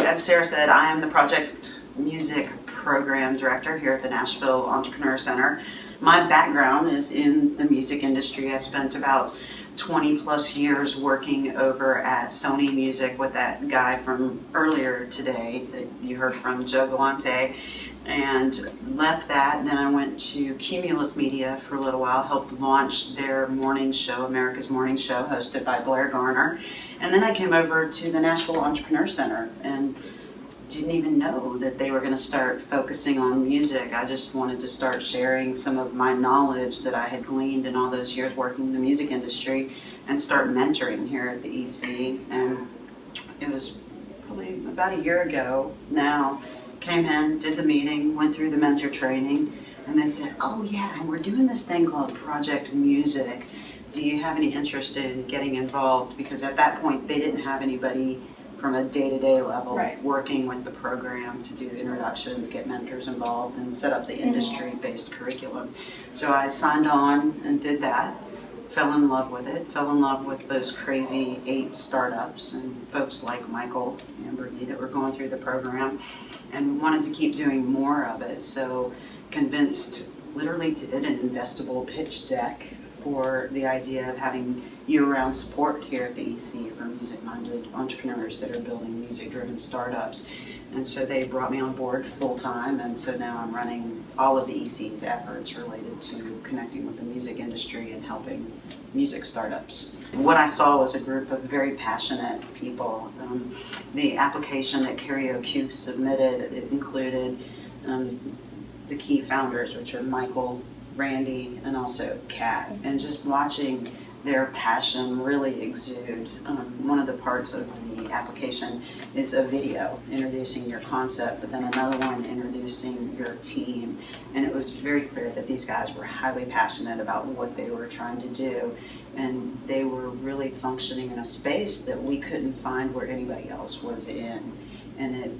as Sarah said, I am the Project Music Program Director here at the Nashville Entrepreneur Center. My background is in the music industry. I spent about 20 plus years working over at Sony Music with that guy from earlier today that you heard from, Joe Galante, and left that. Then I went to Cumulus Media for a little while, helped launch their morning show, America's Morning Show, hosted by Blair Garner. And then I came over to the Nashville Entrepreneur Center and didn't even know that they were going to start focusing on music. I just wanted to start sharing some of my knowledge that I had gleaned in all those years working in the music industry and start mentoring here at the EC. And it was probably about a year ago now, came in, did the meeting, went through the mentor training, and they said, oh yeah, we're doing this thing called Project Music. Do you have any interest in getting involved? Because at that point they didn't have anybody from a day-to-day level working with the program to do introductions, get mentors involved, and set up the industry-based curriculum. So I signed on and did that, fell in love with it, fell in love with those crazy 8 startups and folks like Michael and McBee that were going through the program, and wanted to keep doing more of it. So convinced, literally did an investable pitch deck for the idea of having year-round support here at the EC for music-minded entrepreneurs that are building music-driven startups. And so they brought me on board full-time, and so now I'm running all of the EC's efforts related to connecting with the music industry and helping music startups. What I saw was a group of very passionate people. The application that Karaoke submitted, it included the key founders, which are Michael, Randy, and also Kat, and just watching their passion really exude. One of the parts of the application is a video introducing your concept, but then another one introducing your team. And it was very clear that these guys were highly passionate about what they were trying to do, and they were really functioning in a space that we couldn't find where anybody else was in. And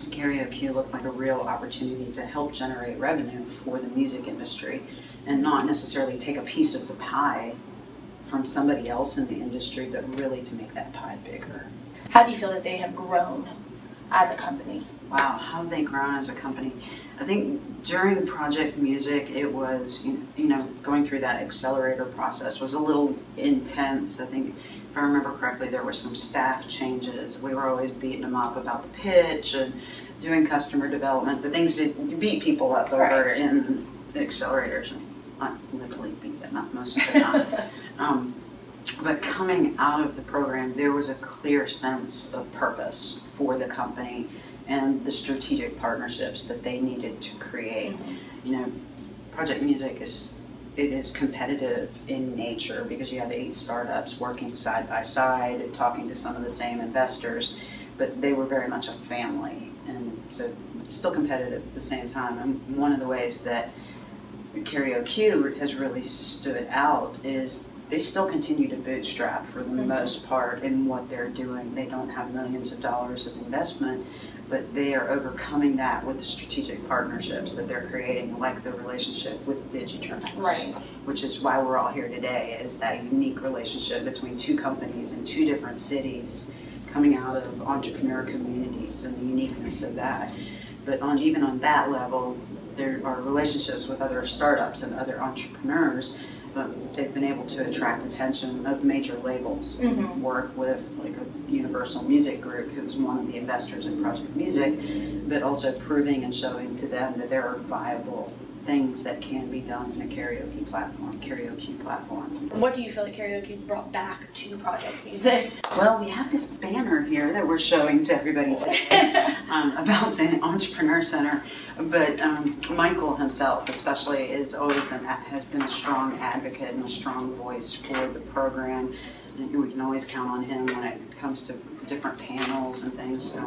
Karaoke looked like a real opportunity to help generate revenue for the music industry and not necessarily take a piece of the pie from somebody else in the industry, but really to make that pie bigger. How do you feel that they have grown as a company? Wow, how have they grown as a company? I think during Project Music, it was, going through that accelerator process was a little intense. I think, if I remember correctly, there were some staff changes. We were always beating them up about the pitch and doing customer development, the things that you beat people up over in the accelerators. I literally beat them up most of the time. But coming out of the program, there was a clear sense of purpose for the company and the strategic partnerships that they needed to create. Project Music is competitive in nature because you have 8 startups working side by side and talking to some of the same investors, but they were very much a family, and so still competitive at the same time. And one of the ways that Karaoke has really stood out is they still continue to bootstrap for the most part in what they're doing. They don't have millions of dollars of investment, but they are overcoming that with the strategic partnerships that they're creating, like the relationship with Digitronics, which is why we're all here today, is that unique relationship between 2 companies in 2 different cities coming out of entrepreneur communities and the uniqueness of that. But even on that level, there are relationships with other startups and other entrepreneurs. They've been able to attract attention of major labels, work with like a Universal Music Group, who's one of the investors in Project Music, but also proving and showing to them that there are viable things that can be done in a karaoke platform. What do you feel like Karaoke's brought back to Project Music? Well, we have this banner here that we're showing to everybody today about the Entrepreneur Center, but Michael himself especially has been a strong advocate and a strong voice for the program. We can always count on him when it comes to different panels and things.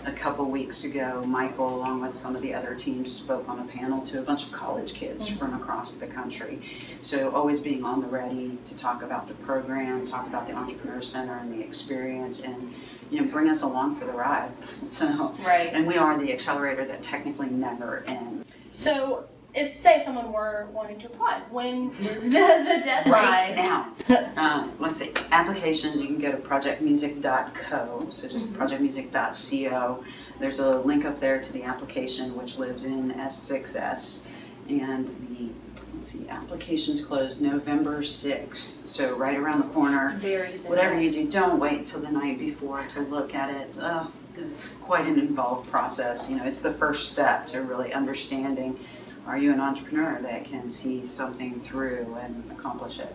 A couple weeks ago, Michael, along with some of the other teams, spoke on a panel to a bunch of college kids from across the country. So always being on the ready to talk about the program, talk about the Entrepreneur Center and the experience, and bring us along for the ride. So, and we are the accelerator that technically never ends. So if someone were wanting to apply, when is the deadline? Right now. Let's see, applications, you can go to projectmusic.co, so just projectmusic.co. There's a link up there to the application, which lives in F6S, and let's see, applications close November 6th, so right around the corner. Very soon. Whatever you do, don't wait till the night before to look at it. It's quite an involved process. It's the first step to really understanding, are you an entrepreneur that can see something through and accomplish it?